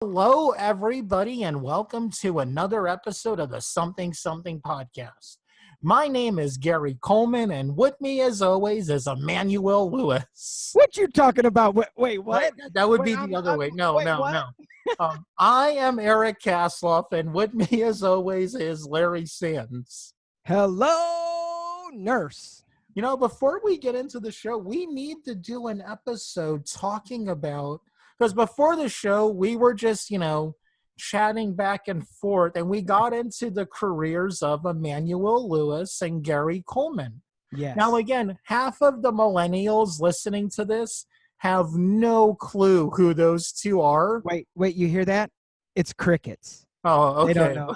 Hello, everybody, and welcome to another episode of the Something Something podcast. My name is Gary Coleman, and with me, as always, is Emmanuel Lewis. What you talking about? Wait, Wait, what? that would Wait, be the other way. No, wait, no, what? no. I am Eric Kasloff, and with me, as always, is Larry Sands. Hello, nurse. Before we get into the show, we need to do an episode talking about, because before the show, we were just, chatting back and forth, and we got into the careers of Emmanuel Lewis and Gary Coleman. Yes. Now, again, half of the millennials listening to this have no clue who those two are. Wait, you hear that? It's crickets. Oh, okay. They don't know.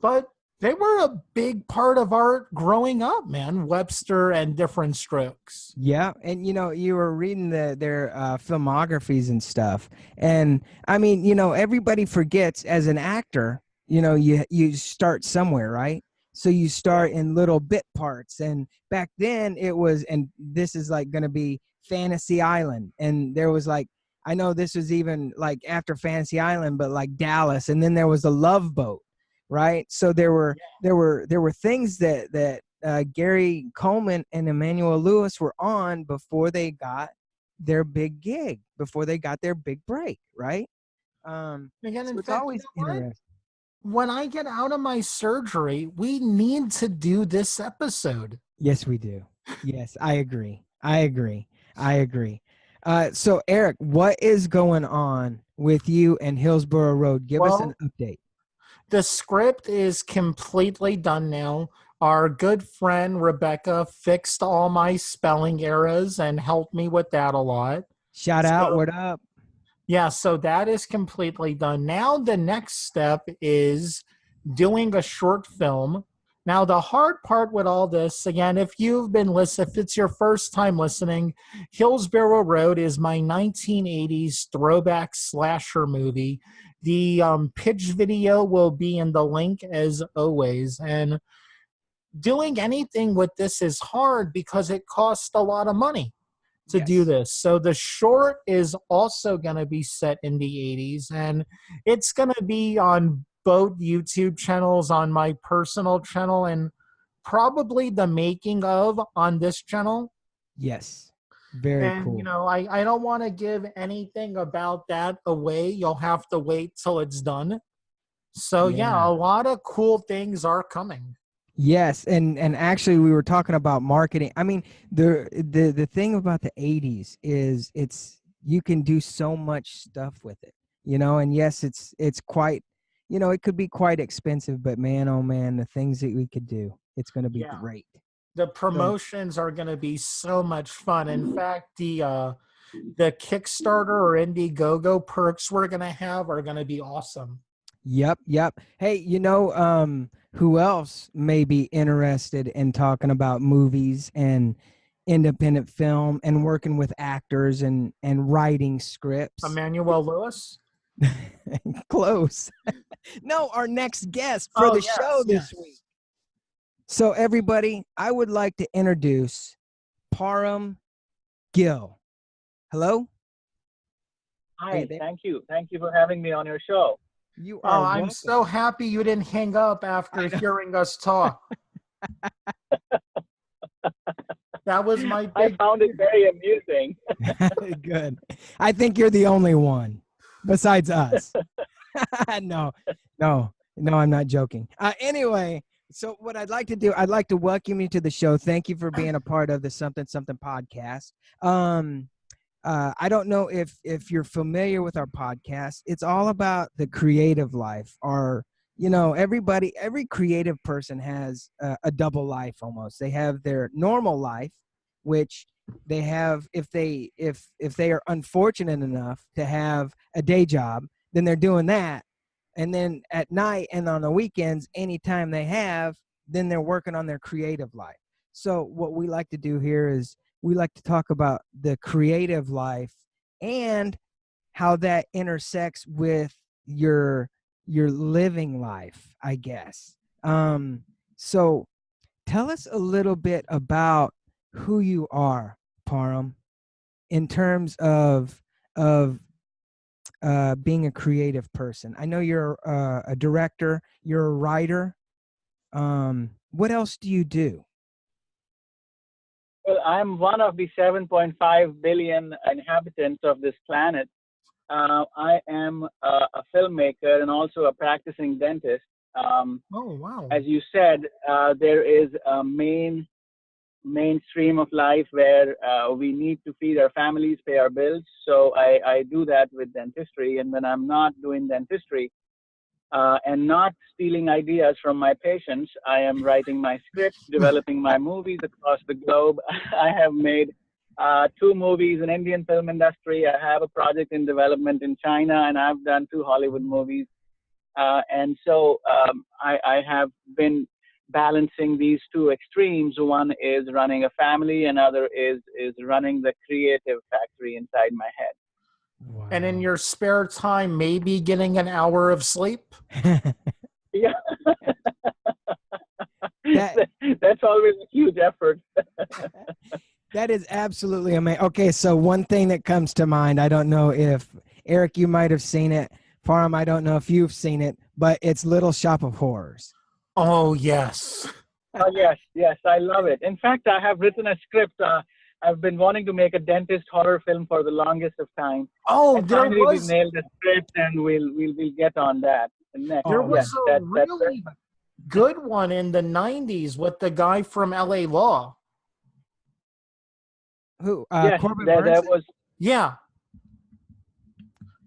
But they were a big part of art growing up, man. Webster and Different Strokes. Yeah, and you were reading their filmographies and stuff, and I mean, everybody forgets as an actor, you start somewhere, right? So you start in little bit parts, and back then it was, and this is like going to be Fantasy Island, and there was like, I know this was even like after Fantasy Island, but like Dallas, and then there was a Love Boat, right? So there were things that Gary Coleman and Emmanuel Lewis were on before they got their big gig, before they got their big break, right? Again, So in it's fact, always interesting. when I get out of my surgery, we need to do this episode. Yes, we do. Yes, I agree. So Eric, what is going on with you and Hillsborough Road? Give us an update. The script is completely done now. Our good friend Rebecca fixed all my spelling errors and helped me with that a lot. Shout out, what up? Yeah, so that is completely done. Now the next step is doing a short film. Now the hard part with all this, again, if it's your first time listening, Hillsborough Road is my 1980s throwback slasher movie. The pitch video will be in the link as always. And doing anything with this is hard because it costs a lot of money to do this. So the short is also going to be set in the 80s, and it's going to be on both YouTube channels, on my personal channel, and probably the making of on this channel. Yes. Very cool. I don't want to give anything about that away. You'll have to wait till it's done. So yeah, a lot of cool things are coming. Yes, and actually we were talking about marketing. I mean, the thing about the 80s is you can do so much stuff with it, and yes, it's quite, it could be quite expensive, but man, oh man, the things that we could do, it's going to be great. The promotions are going to be so much fun. In fact, the Kickstarter or Indiegogo perks we're going to have are going to be awesome. Yep. Hey, who else may be interested in talking about movies and independent film and working with actors and writing scripts? Emmanuel Lewis? Close. No, our next guest for the show this week. So everybody, I would like to introduce Param Gill. Hello? Hi, thank you. Thank you for having me on your show. You are welcome. I'm so happy you didn't hang up after hearing us talk. That was my big... I found it very amusing. Good. I think you're the only one besides us. No, I'm not joking. Anyway, so what I'd like to do, I'd like to welcome you to the show. Thank you for being a part of the Something Something podcast. I don't know if you're familiar with our podcast. It's all about the creative life. Every creative person has a double life almost. They have their normal life, which they have if they are unfortunate enough to have a day job, then they're doing that. And then at night and on the weekends, anytime they have, then they're working on their creative life. So what we like to do here is we like to talk about the creative life and how that intersects with your living life, I guess. So tell us a little bit about who you are, Param, in terms of being a creative person? I know you're a director, you're a writer. What else do you do? Well, I'm one of the 7.5 billion inhabitants of this planet. I am a filmmaker and also a practicing dentist. Oh, wow. As you said, there is a mainstream of life where we need to feed our families, pay our bills. So I do that with dentistry. And when I'm not doing dentistry and not stealing ideas from my patients, I am writing my scripts, developing my movies across the globe. I have made 2 movies in Indian film industry. I have a project in development in China, and I've done 2 Hollywood movies. And so I have been balancing these 2 extremes. One is running a family, another is running the creative factory inside my head. Wow. And in your spare time, maybe getting an hour of sleep? Yeah. That- That's always a huge effort. That is absolutely amazing. Okay, so one thing that comes to mind, I don't know if, Eric, you might have seen it. Param, I don't know if you've seen it, but it's Little Shop of Horrors. Oh, yes. Oh, yes, I love it. In fact, I have written a script. I've been wanting to make a dentist horror film for the longest of time. Oh, And there finally, we've was nailed the script, and we'll get on that next. there Oh, was Yes, a really good one in the 90s with the guy from LA Law. Who? yes, Corbin there Burnson? was. Yeah.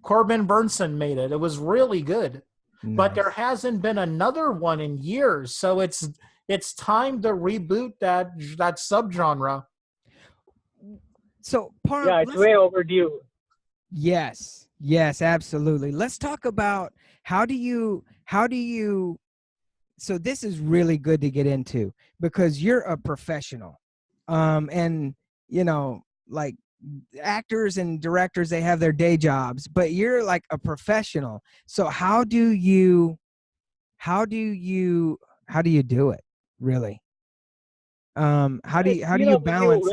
Corbin Burnson made it. It was really good. But there Nice. hasn't been another one in years, so it's time to reboot that subgenre. So, Param, Yeah, it's way overdue. yes, absolutely. Let's talk about how do you, so this is really good to get into because you're a professional. And like actors and directors, they have their day jobs, but you're like a professional. So how do you do it really? How do you balance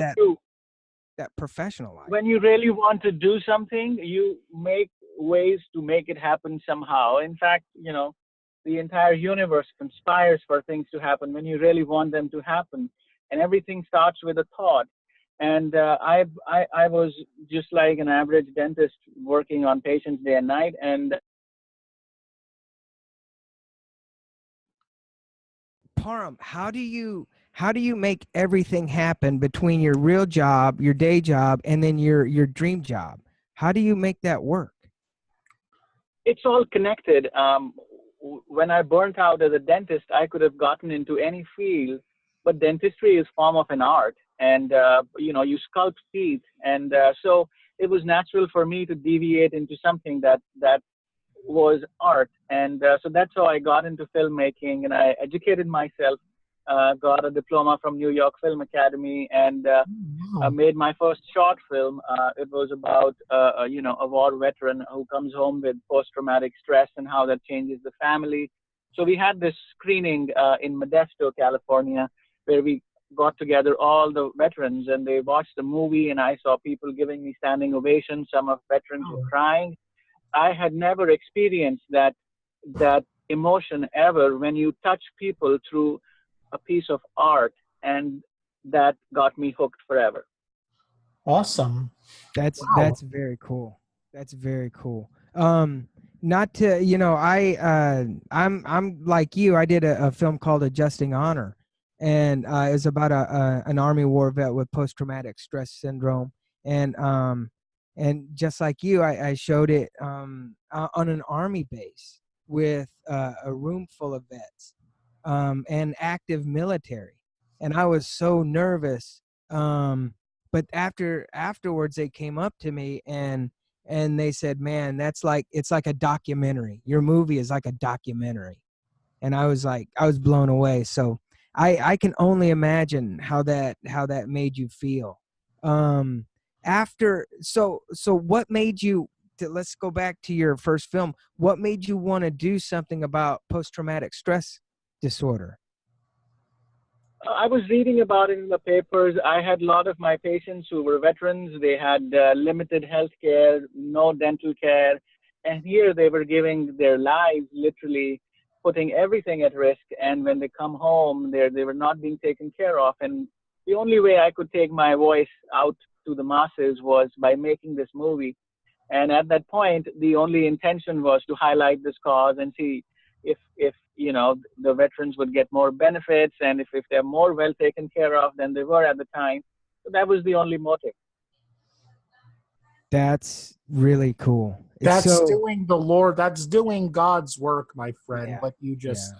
that professional life? When you really want to do something, you make ways to make it happen somehow. In fact, the entire universe conspires for things to happen when you really want them to happen. And everything starts with a thought. And I was just like an average dentist working on patients day and night. And Param, how do you make everything happen between your real job, your day job, and then your dream job? How do you make that work? it's all connected. When I burnt out as a dentist, I could have gotten into any field, but dentistry is form of an art, and you sculpt teeth, and so it was natural for me to deviate into something that was art, and so that's how I got into filmmaking, and I educated myself, got a diploma from New York Film Academy, and I Wow. made my first short film. It was about a war veteran who comes home with post-traumatic stress and how that changes the family. So we had this screening in Modesto, California, where we got together all the veterans and they watched the movie, and I saw people giving me standing ovations. Some of veterans were crying. I had never experienced that emotion ever when you touch people through a piece of art, and that got me hooked forever. Awesome. That's Wow. very cool. That's very cool. Not to I'm like you. I did a film called Adjusting Honor, and it was about an Army war vet with post traumatic stress syndrome, and just like you, I showed it on an Army base with a room full of vets and active military, and I was so nervous. But afterwards they came up to me and they said, man, it's like a documentary. Your movie is like a documentary. And I was blown away. So I can only imagine how that made you feel. So what made you let's go back to your first film. What made you want to do something about post-traumatic stress disorder? I was reading about it in the papers. I had a lot of my patients who were veterans. They had limited health care, no dental care, And here they were giving their lives, literally putting everything at risk. And when they come home, they were not being taken care of. And the only way I could take my voice out to the masses was by making this movie. And at that point, the only intention was to highlight this cause and see if the veterans would get more benefits, and if they're more well taken care of than they were at the time. So that was the only motive. That's really cool. That's doing the Lord. That's doing God's work, my friend. Yeah, What you just.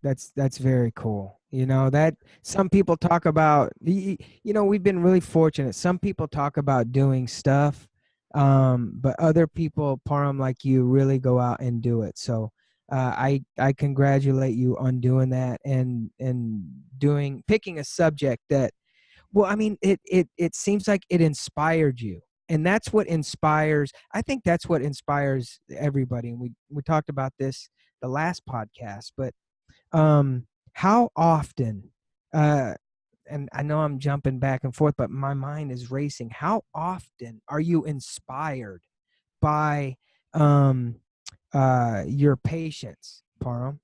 Yeah. That's very cool. That some people talk about, we've been really fortunate. Some people talk about doing stuff, but other people, Param, like you, really go out and do it. So I congratulate you on doing that and picking a subject that, well, I mean, it seems like it inspired you. And that's what inspires, I think that's what inspires everybody. And we talked about this the last podcast, but how often, and I know I'm jumping back and forth, but my mind is racing. How often are you inspired by your patients, Param?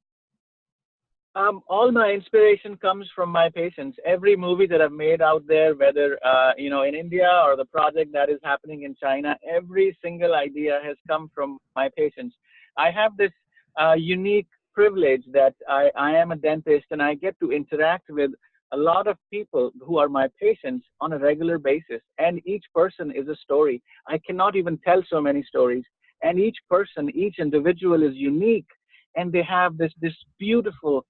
All my inspiration comes from my patients. Every movie that I've made out there, whether in India or the project that is happening in China, every single idea has come from my patients. I have this unique privilege that I am a dentist and I get to interact with a lot of people who are my patients on a regular basis. And each person is a story. I cannot even tell so many stories. And each person, each individual is unique. And they have this beautiful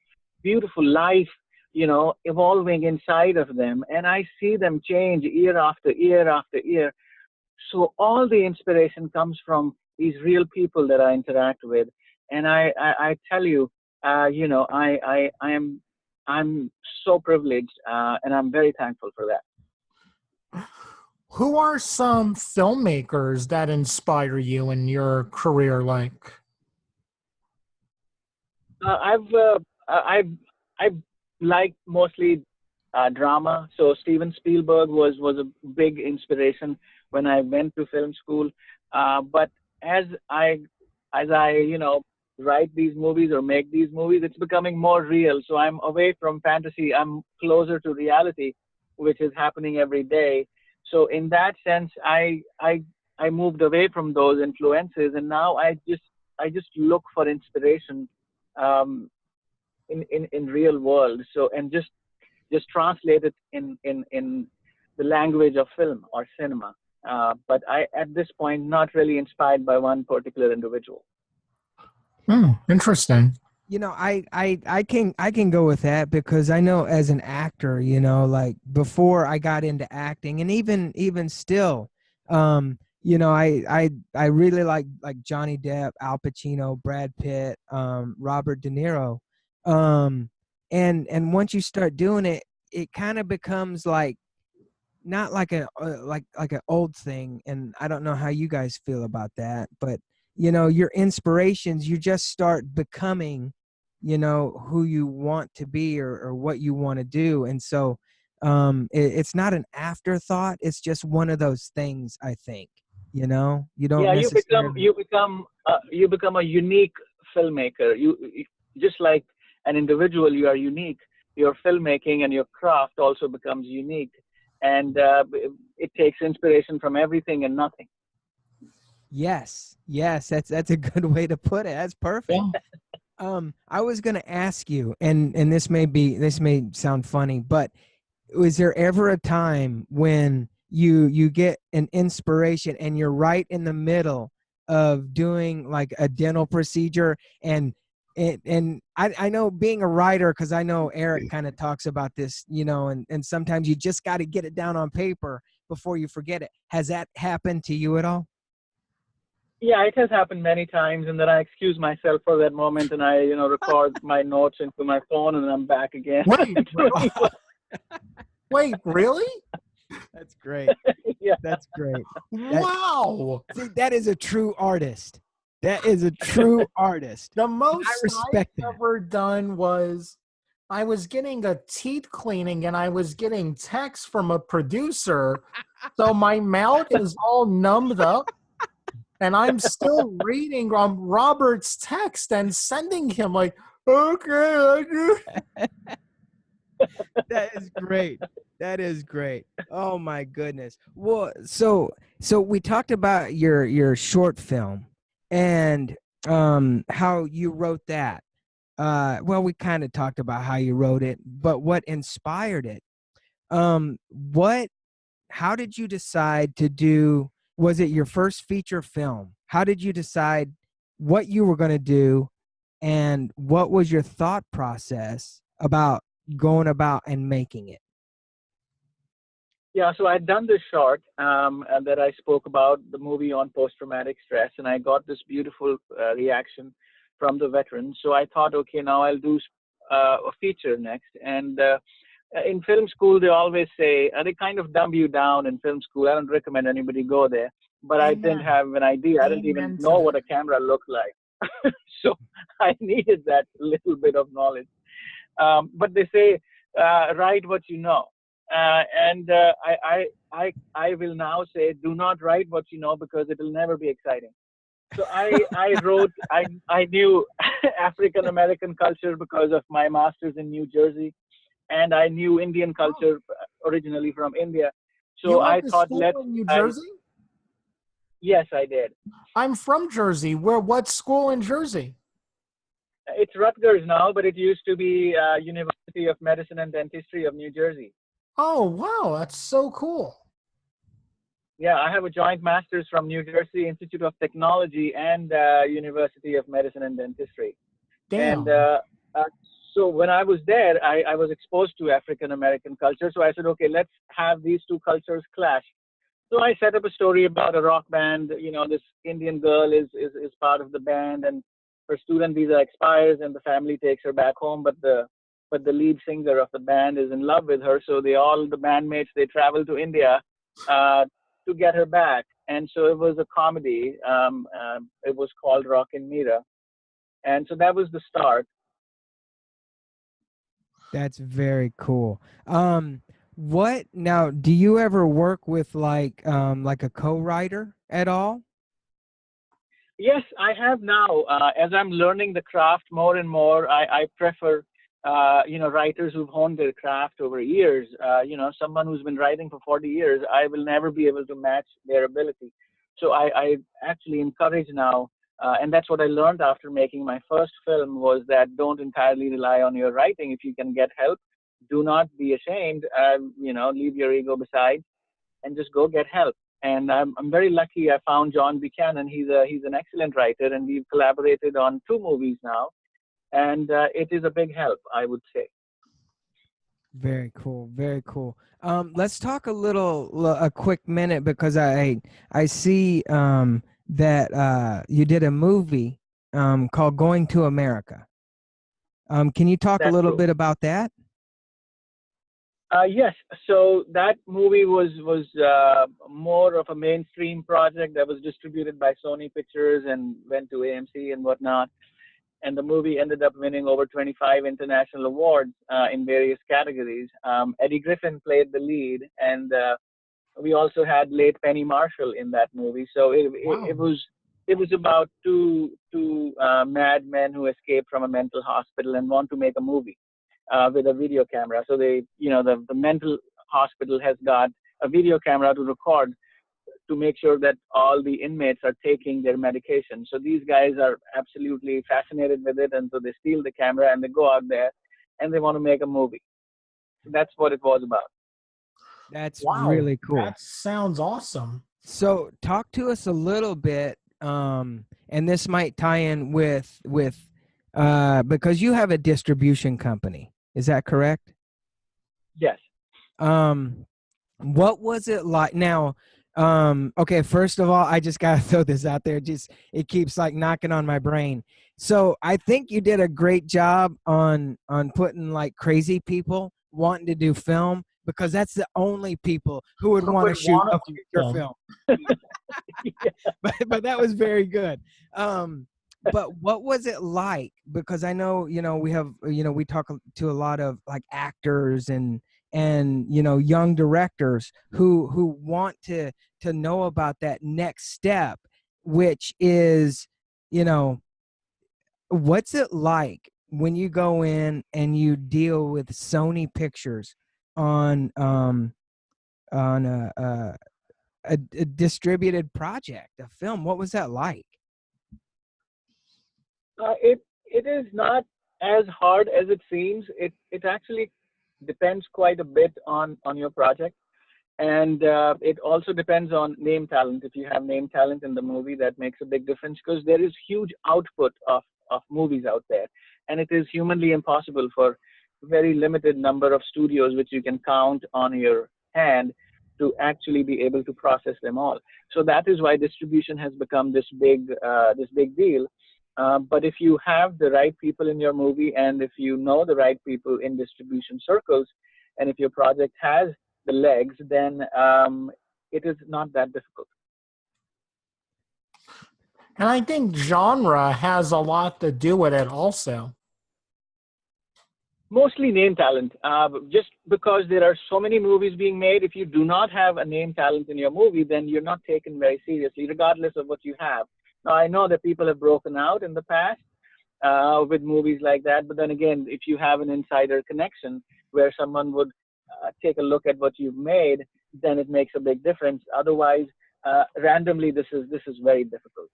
life, evolving inside of them. And I see them change year after year after year. So all the inspiration comes from these real people that I interact with. And I tell you, I'm so privileged, and I'm very thankful for that. Who are some filmmakers that inspire you in your career? Like, I've liked mostly drama. So Steven Spielberg was a big inspiration when I went to film school. But as I write these movies or make these movies, it's becoming more real. So I'm away from fantasy. I'm closer to reality, which is happening every day. So in that sense, I moved away from those influences, and now I just look for inspiration um, in real world. So and just translate it in the language of film or cinema. But I at this point not really inspired by one particular individual. Interesting. I can go with that because I know as an actor, like before I got into acting, and even still, I really like Johnny Depp, Al Pacino, Brad Pitt, Robert De Niro, and once you start doing it, it kind of becomes like not like a like an old thing. And I don't know how you guys feel about that, but your inspirations, you just start becoming who you want to be, or what you want to do. And so it's not an afterthought, it's just one of those things. I think you don't Yeah, necessarily. you become a unique filmmaker. You just like an individual, you are unique. Your filmmaking and your craft also becomes unique, and it takes inspiration from everything and nothing. Yes, that's a good way to put it. That's perfect. I was going to ask you, and this may sound funny, but was there ever a time when you get an inspiration and you're right in the middle of doing like a dental procedure, and I know being a writer, because I know Eric kind of talks about this, and sometimes you just got to get it down on paper before you forget it. Has that happened to you at all? Yeah, it has happened many times, and then I excuse myself for that moment, and I, record my notes into my phone, and then I'm back again. Wait, really? That's great. Yeah. That's great. Wow. See, that is a true artist. That is a true artist. The most I respect I've that. ever done was I was getting a teeth cleaning and I was getting text from a producer. So my mouth is all numbed up. And I'm still reading Robert's text and sending him like, okay. That is great. That is great. Oh my goodness. Well, so we talked about your short film and how you wrote that. Well, we kind of talked about how you wrote it, but what inspired it? What how did you decide to do, was it your first feature film? How did you decide what you were going to do, and what was your thought process about going about and making it? Yeah, so I'd done this short and that I spoke about the movie on post-traumatic stress, and I got this beautiful reaction from the veterans. So I thought, okay, now I'll do a feature next. And in film school, they always say, they kind of dumb you down in film school. I don't recommend anybody go there. But I didn't Amen. have an idea. I didn't even Amen to know that. what a camera looked like. So I needed that little bit of knowledge. But they say, write what you know. I will now say, do not write what you know, because it will never be exciting. So I wrote, I knew African American culture because of my master's in New Jersey, and I knew Indian Oh, culture originally from India. you So went I to thought, school in New I, Jersey? yes, I did. I'm from Jersey. What school in Jersey? It's Rutgers now, but it used to be University of Medicine and Dentistry of New Jersey. Oh, wow. That's so cool. Yeah, I have a joint master's from New Jersey Institute of Technology and University of Medicine and Dentistry. And Damn. uh, so when I was there, I was exposed to African American culture. So I said, okay, let's have these two cultures clash. So I set up a story about a rock band. You know, this Indian girl is part of the band, and her student visa expires, and the family takes her back home. But the lead singer of the band is in love with her. So the bandmates, they travel to India uh, to get her back. And so it was a comedy. It was called Rockin' Mira, and so that was the start. That's very cool. What now, do you ever work with like a co-writer at all? Yes, I have now. As I'm learning the craft more and more, I prefer, writers who've honed their craft over years. Someone who's been writing for 40 years, I will never be able to match their ability. So I actually encourage now, and that's what I learned after making my first film, was that don't entirely rely on your writing. If you can get help, do not be ashamed. Leave your ego beside and just go get help. And I'm very lucky. I found John Buchanan. He's an excellent writer, and we've collaborated on two movies now, and it is a big help, I would say. Very cool. Very cool. Let's talk a quick minute, because I see that you did a movie called Going to America. Can you talk a That's little true. bit about that? Yes. So that movie was more of a mainstream project that was distributed by Sony Pictures and went to AMC and whatnot. And the movie ended up winning over 25 international awards in various categories. Eddie Griffin played the lead, and we also had late Penny Marshall in that movie. So Wow. it was about two mad men who escaped from a mental hospital and want to make a movie with a video camera. So the mental hospital has got a video camera to record, to make sure that all the inmates are taking their medication. So these guys are absolutely fascinated with it, and so they steal the camera and they go out there and they want to make a movie. So that's what it was about. That's Wow. really cool. That sounds awesome. So talk to us a little bit, and this might tie in with because you have a distribution company. Is that correct? Yes. Um, what was it like? Now, okay, first of all, I just gotta throw this out there. Just it keeps like knocking on my brain. So I think you did a great job on putting like crazy people wanting to do film, because that's the only people who would Who want to would shoot want a to do feature film? film. But that was very good. But what was it like? Because I know, we have, we talk to a lot of like actors and young directors who want to know about that next step. which is, you know, what's it like when you go in and you deal with Sony Pictures on a distributed project, a film? What was that like? It is not as hard as it seems. It actually depends quite a bit on your project, and it also depends on name talent. If you have name talent in the movie, that makes a big difference, because there is huge output of movies out there, and it is humanly impossible for very limited number of studios, which you can count on your hand, to actually be able to process them all. So that is why distribution has become this big deal. But if you have the right people in your movie, and if you know the right people in distribution circles, and if your project has the legs, then it is not that difficult. And I think genre has a lot to do with it also. Mostly name talent. Just because there are so many movies being made, if you do not have a name talent in your movie, then you're not taken very seriously, regardless of what you have. Now, I know that people have broken out in the past with movies like that, but then again, if you have an insider connection where someone would take a look at what you've made, then it makes a big difference. Otherwise, randomly, this is very difficult.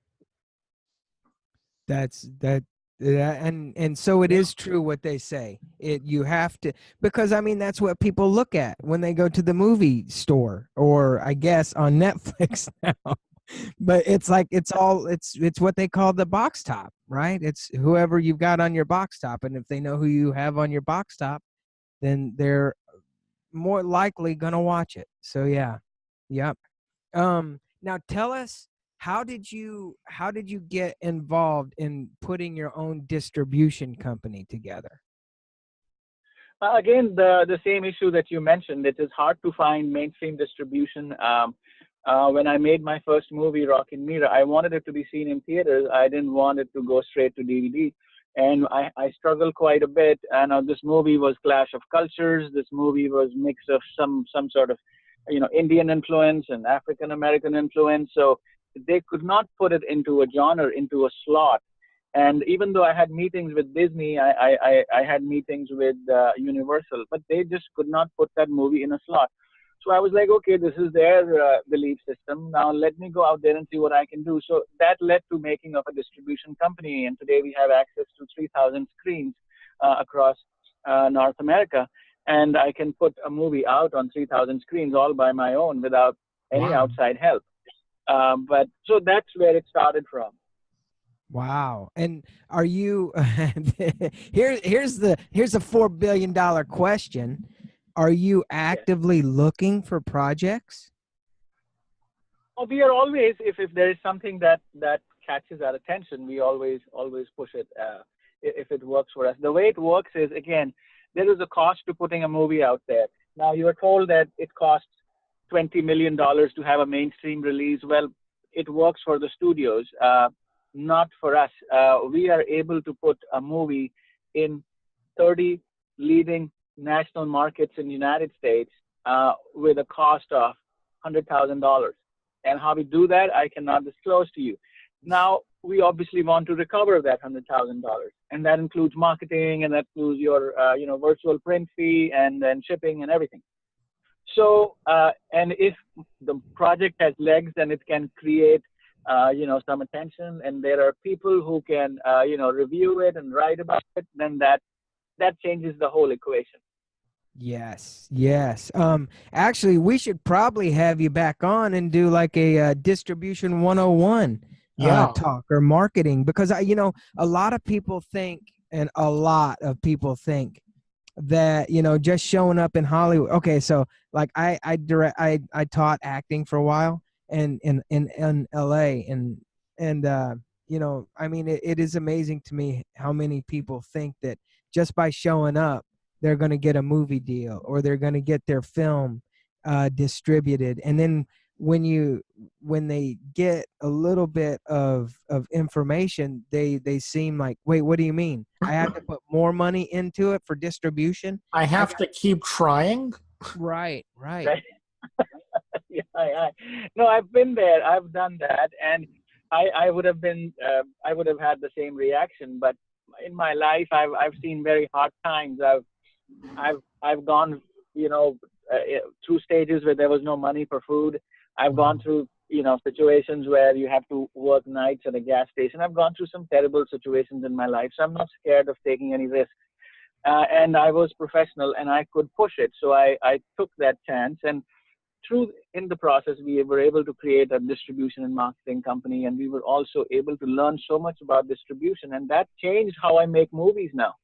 That's that. Yeah, and so it is true what they say. You have to, because I mean that's what people look at when they go to the movie store, or I guess on Netflix now. But it's like it's what they call the box top, right? It's whoever you've got on your box top, and if they know who you have on your box top, then they're more likely gonna watch it. So yeah, yep. Now tell us, how did you get involved in putting your own distribution company together? Again, the same issue that you mentioned. It is hard to find mainstream distribution. When I made my first movie, Rock and Mira, I wanted it to be seen in theaters. I didn't want it to go straight to DVD. And I struggled quite a bit. And this movie was Clash of Cultures. This movie was mix of some sort of, Indian influence and African American influence. So they could not put it into a genre, into a slot. And even though I had meetings with Disney, I had meetings with Universal, but they just could not put that movie in a slot. So I was like, okay, this is their belief system. Now let me go out there and see what I can do. So that led to making of a distribution company. And today we have access to 3,000 screens across North America. And I can put a movie out on 3,000 screens all by my own without any Wow. outside help. But so that's where it started from. Wow. And are you here's a $4 billion question. Are you Yes. actively looking for projects? Well, we are always, if there is something that catches our attention, we always push it if it works for us. The way it works is, again, there is a cost to putting a movie out there. Now you are told that it costs $20 million to have a mainstream release. Well, it works for the studios, not for us. We are able to put a movie in 30 leading national markets in the United States with a cost of $100,000. And how we do that, I cannot disclose to you. Now, we obviously want to recover that $100,000, and that includes marketing, and that includes your, virtual print fee, and then shipping and everything. So, and if the project has legs, then it can create, some attention, and there are people who can, review it and write about it. Then that changes the whole equation. Yes, yes. Actually, we should probably have you back on and do like a distribution 101 Yeah. talk or marketing, because a lot of people think, that just showing up in Hollywood. Okay, so like I taught acting for a while, and in LA, and I mean it is amazing to me how many people think that just by showing up they're going to get a movie deal, or they're going to get their film distributed. And then when they get a little bit of information, they seem like, wait, what do you mean? I have to put more money into it for distribution? I have to keep trying. Right. Right? Yeah, no, I've been there. I've done that, and I would have been, I would have had the same reaction. But in my life, I've seen very hard times. I've gone, you know, through stages where there was no money for food. I've gone Wow. through, you know, situations where you have to work nights at a gas station. I've gone through some terrible situations in my life, so I'm not scared of taking any risks. And I was professional and I could push it, so I took that chance. And through in the process, we were able to create a distribution and marketing company, and we were also able to learn so much about distribution, and that changed how I make movies now.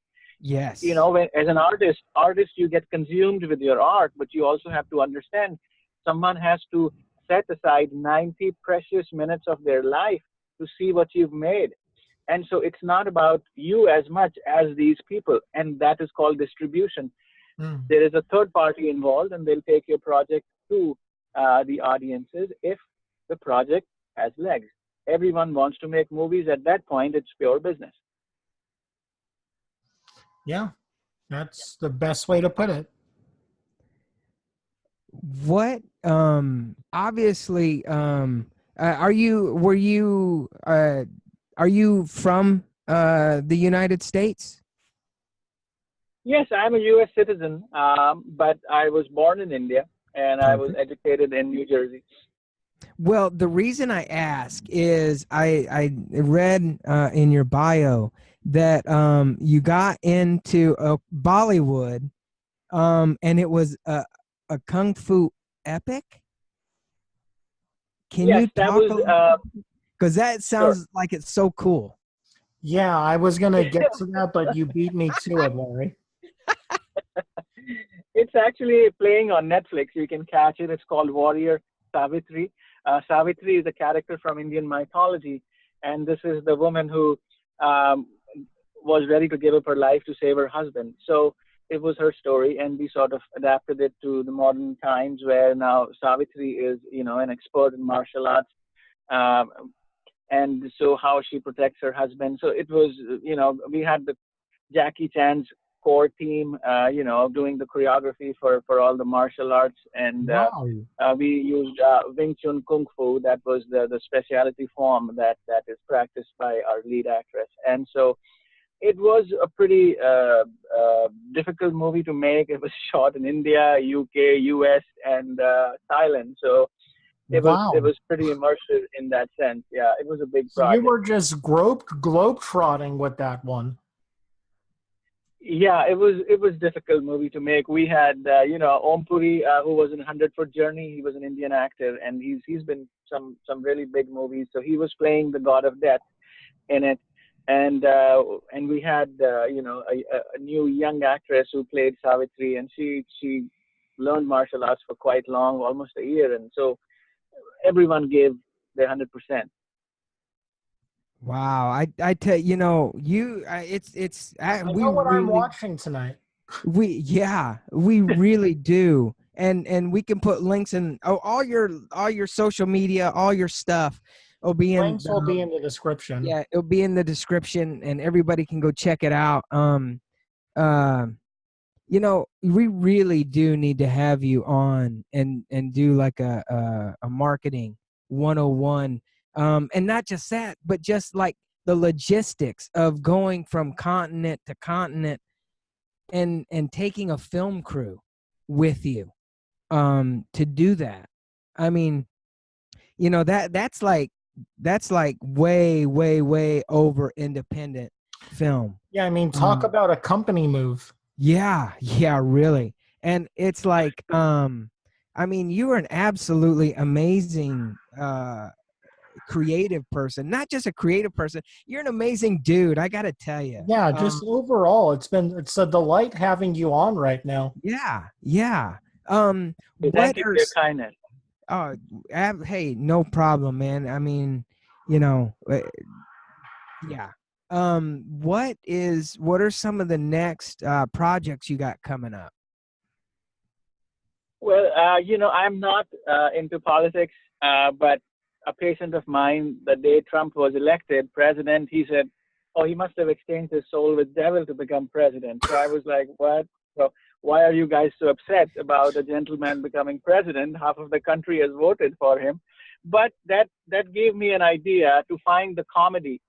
You Yes. know, as an artist you get consumed with your art, but you also have to understand someone has to set aside 90 precious minutes of their life to see what you've made. And so it's not about you as much as these people, and that is called distribution. Mm. There is a third party involved, and they'll take your project to the audiences if the project has legs. Everyone wants to make movies. At that point, it's pure business. Yeah, that's the best way to put it. What obviously are you were you are you from the United States? Yes, I'm a U.S. citizen, but I was born in India and I was Perfect. educated in New Jersey. Well, the reason I ask is I read in your bio that you got into Bollywood, and it was a kung fu epic. Can Yes, you that talk was a because that sure. sounds like it's so cool. Yeah, I was gonna get to that, but you beat me to it, Larry. It's actually playing on Netflix. You can catch it. It's called Warrior Savitri. Savitri is a character from Indian mythology, and this is the woman who um, was ready to give up her life to save her husband. So it was her story, and we sort of adapted it to the modern times, where now Savitri is, you know, an expert in martial arts, um, and so how she protects her husband. So it was, you know, we had the Jackie Chan's core team, you know, doing the choreography for all the martial arts, and Wow. we used Wing Chun Kung Fu. That was the specialty form that is practiced by our lead actress, and so it was a pretty difficult movie to make. It was shot in India, UK, US, and Thailand, so it Wow. was pretty immersive in that sense. Yeah, it was a big So you project. were just globe trotting with that one. Yeah, it was difficult movie to make. We had you know, Om Puri, who was in 100 Foot Journey. He was an Indian actor, and he's been some really big movies. So he was playing the God of Death in it, and we had you know, a new young actress who played Savitri, and she learned martial arts for quite long, almost a year, and so everyone gave their 100%. Wow, I tell you know you it's I we know what I'm really watching tonight. we really do, and we can put links in all your social media, all your stuff will be in Links will be in the description. yeah, it'll be in the description, and everybody can go check it out. Uh, you know, we really do need to have you on and do like a marketing 101, and not just that, but just like the logistics of going from continent to continent and taking a film crew with you to do that. I mean, you know, that's like way over independent film. Yeah, I mean, talk um about a company move. yeah, really. And it's like I mean, you are an absolutely amazing creative person. Not just a creative person, you're an amazing dude, I gotta tell you. Yeah, just overall, it's a delight having you on right now. Yeah. So What thank you are for your kindness. uh hey, no problem, man. I mean, you know, yeah. What are some of the next projects you got coming up? Well, you know, I'm not into politics, but a patient of mine, the day Trump was elected president, he said, "Oh, he must have exchanged his soul with devil to become president." So I was like, "What? So why are you guys so upset about a gentleman becoming president? Half of the country has voted for him." But that gave me an idea to find the comedy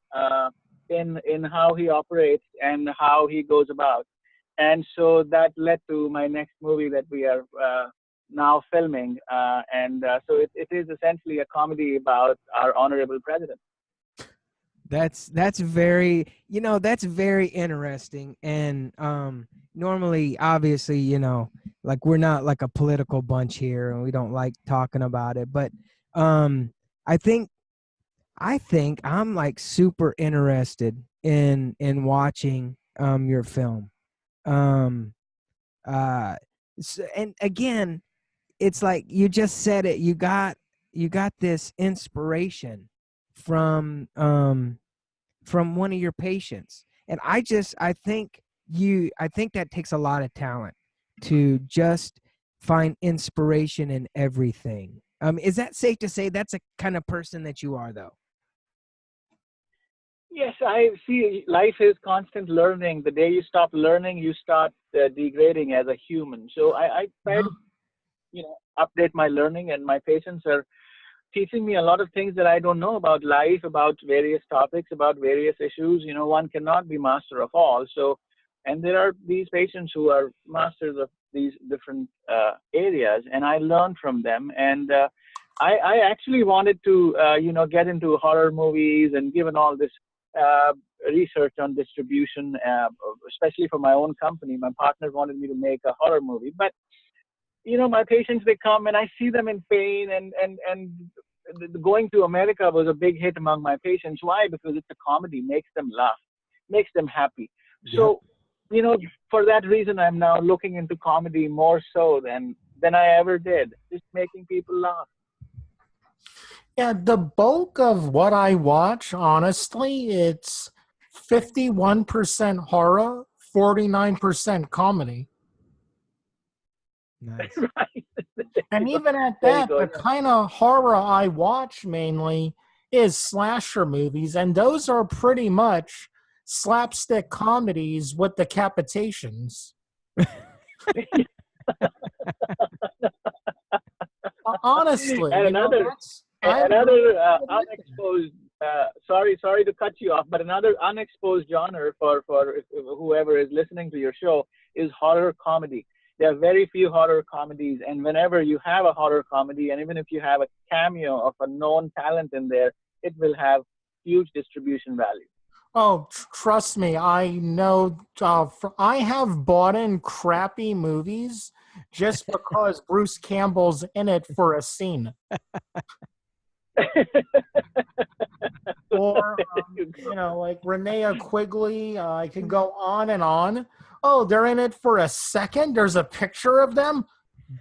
in how he operates and how he goes about. And so that led to my next movie that we are now filming. So it is essentially a comedy about our honorable president. That's very, that's very interesting. And normally, obviously, like we're not like a political bunch here and we don't like talking about it, but um I think I'm like super interested in watching your film. Um and again, it's like you just said it, you got this inspiration from one of your patients. And I think that takes a lot of talent to just find inspiration in everything. Is that safe to say that's a kind of person that you are, though? Yes, I see. Life is constant learning. The day you stop learning, you start degrading as a human. So I try to, update my learning, and my patients are teaching me a lot of things that I don't know about life, about various topics, about various issues. One cannot be master of all. So, and there are these patients who are masters of these different areas, and I learn from them. And I actually wanted to, get into horror movies, and given all this uh, research on distribution, especially for my own company, my partner wanted me to make a horror movie. But my patients, they come and I see them in pain, and going to America was a big hit among my patients. Why? Because it's a comedy, makes them laugh, makes them happy. Yep. So, for that reason, I'm now looking into comedy more so than I ever did, just making people laugh. Yeah, the bulk of what I watch, honestly, it's 51% horror, 49% comedy. Nice. Right. And even at There you that, go. the kind of horror I watch mainly is slasher movies, and those are pretty much slapstick comedies with decapitations. Honestly, And another that's I another admit that. unexposed sorry to cut you off, but another unexposed genre for whoever is listening to your show is horror comedy. There are very few horror comedies, and whenever you have a horror comedy, and even if you have a cameo of a known talent in there, it will have huge distribution value. Oh, trust me, I know. I have bought in crappy movies just because Bruce Campbell's in it for a scene. Or like Renea Quigley. I could go on and on. Oh, they're in it for a second. There's a picture of them,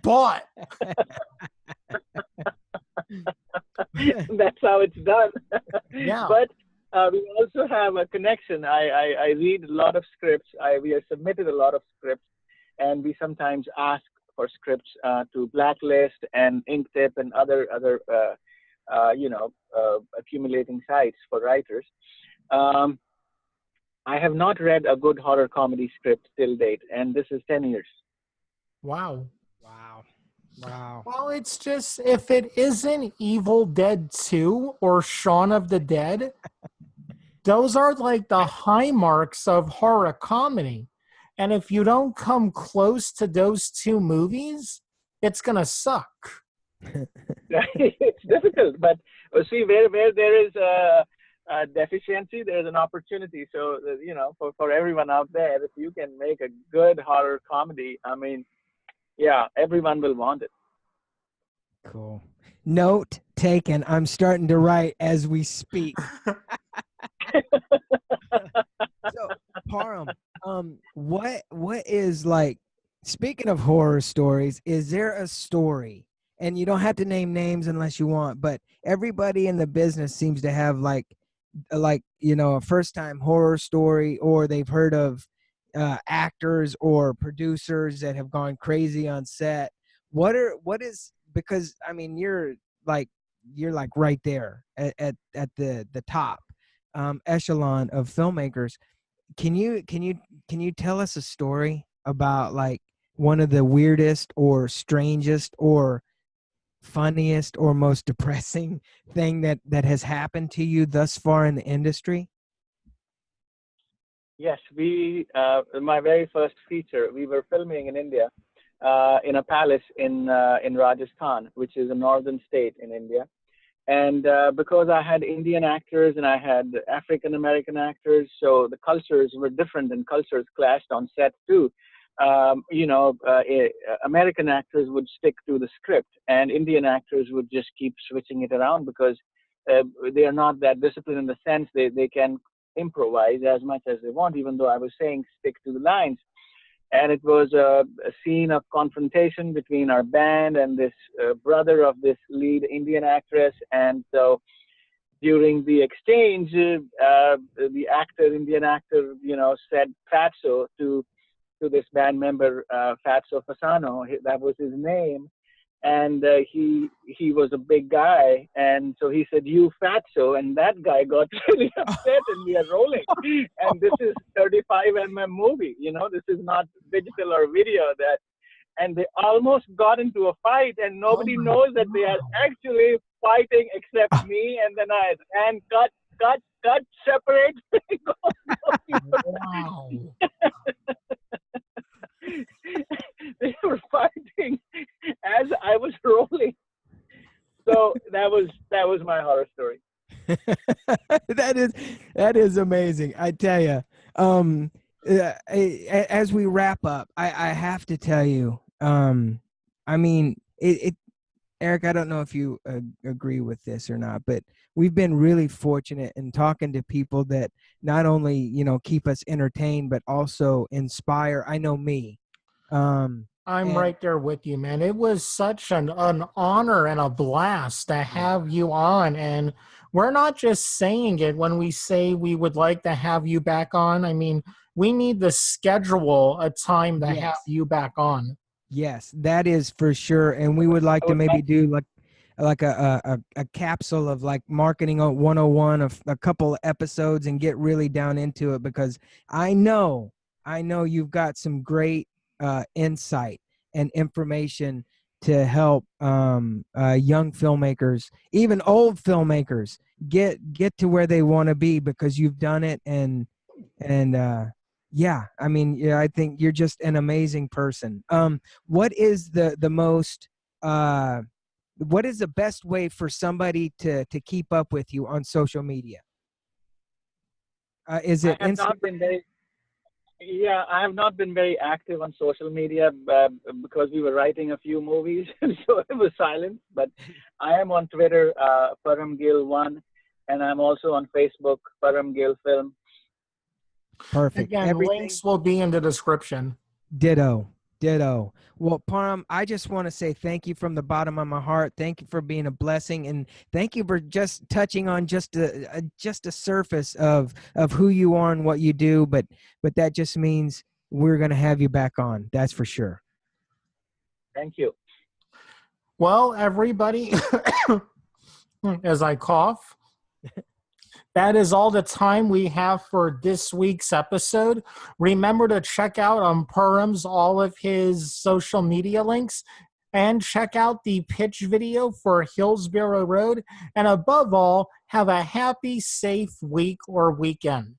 but That's how it's done. yeah. But we also have a connection. I read a lot of scripts. We have submitted a lot of scripts, and we sometimes ask for scripts to Blacklist and Inktip and other accumulating sites for writers. Um, I have not read a good horror comedy script till date, and this is 10 years. Wow. Wow. Wow. Well, it's just if it isn't Evil Dead 2 or Shaun of the Dead, those are like the high marks of horror comedy. And if you don't come close to those two movies, it's going to suck. It's difficult, but see, where there is a deficiency, there is an opportunity. So, for everyone out there, if you can make a good horror comedy, I mean, yeah, everyone will want it. Cool. Note taken. I'm starting to write as we speak. So, Param, what is like? Speaking of horror stories, is there a story? And you don't have to name names unless you want, but everybody in the business seems to have like a first time horror story, or they've heard of actors or producers that have gone crazy on set. What is, because I mean you're like right there at the top echelon of filmmakers. Can you tell us a story about like one of the weirdest or strangest or funniest or most depressing thing that has happened to you thus far in the industry? Yes, my very first feature, we were filming in India, in a palace in Rajasthan, which is a northern state in India. And because I had Indian actors and I had African American actors, so the cultures were different and cultures clashed on set too. American actors would stick to the script, and Indian actors would just keep switching it around because they are not that disciplined in the sense they can improvise as much as they want, even though I was saying stick to the lines. And it was a scene of confrontation between our band and this brother of this lead Indian actress. And so during the exchange, the Indian actor, said Fatso to this band member, Fatso Fasano. That was his name. And he was a big guy, and so he said, "You fatso," and that guy got really upset, and we are rolling. And this is 35 movie, this is not digital or video. And they almost got into a fight, and nobody knows that they are actually fighting except me. And then I ran, cut, separate. Wow. They were fighting as I was rolling. So that was my horror story. that is amazing. I tell you. As we wrap up, I have to tell you. I mean, Eric, I don't know if you agree with this or not, but we've been really fortunate in talking to people that not only keep us entertained but also inspire. I know me. I'm right there with you, man. It was such an honor and a blast to have you on. And we're not just saying it when we say we would like to have you back on. I mean, we need to schedule a time to have you back on. Yes, that is for sure. And we would like to maybe do like a capsule of like marketing 101 of a couple episodes and get really down into it, because I know you've got some great insight and information to help young filmmakers, even old filmmakers, get to where they want to be, because you've done it. And yeah, I mean, yeah, I think you're just an amazing person. What is the most what is the best way for somebody to keep up with you on social media? Is it Instagram? I have not been very active on social media because we were writing a few movies, so it was silent. But I am on Twitter, Param Gill 1, and I'm also on Facebook, Param Gill Film. Perfect. Again, links will be in the description. Ditto. Well, Param, I just want to say thank you from the bottom of my heart. Thank you for being a blessing, and thank you for just touching on just a surface of who you are and what you do. But that just means we're going to have you back on. That's for sure. Thank you. Well, everybody, as I cough, that is all the time we have for this week's episode. Remember to check out on Param's all of his social media links, and check out the pitch video for Hillsborough Road. And above all, have a happy, safe week or weekend.